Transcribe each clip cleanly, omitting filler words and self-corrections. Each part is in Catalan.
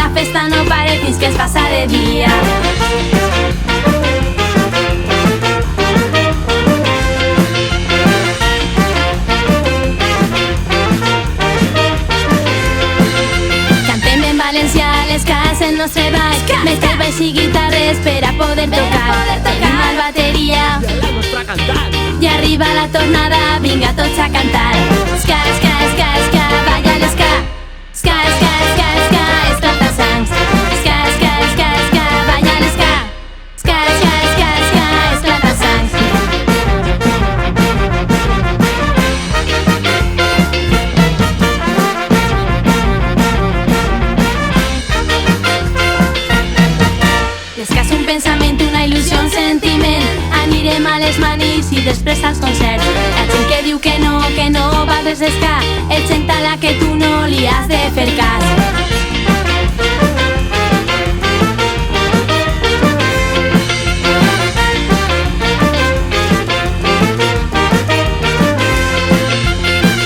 la festa no pare fins que es passa de dia. Cantem en valencià l'escàs el nostre ball, més de baix i guitarres per a poder tocar. Tenim el bateria i arriba la tornada, vinga tots a cantar. Ska, ska, ska, ska, balla l'esca. Ska, ska, ska, ska, esclata sangs. Ska, ska, ska, ska, balla l'esca. Ska, ska, ska, ska, esclata sangs. L'esca és un pensament, una il·lusió, un sentiment. Anirem a les manis i després als concerts. La gent que diu que no va des d'esca, el gent a la que tu no li has de fer cas.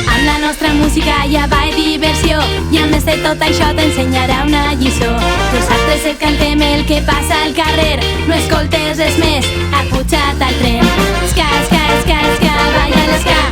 Amb la nostra música hi ha ball, diversió, i a més de tot això t'ensenyarà una lliçó. Nosaltres et cantem el que passa al carrer, no escoltes res més, ha pujat al tren. Ska, ska, ska, ska, balla l'esca.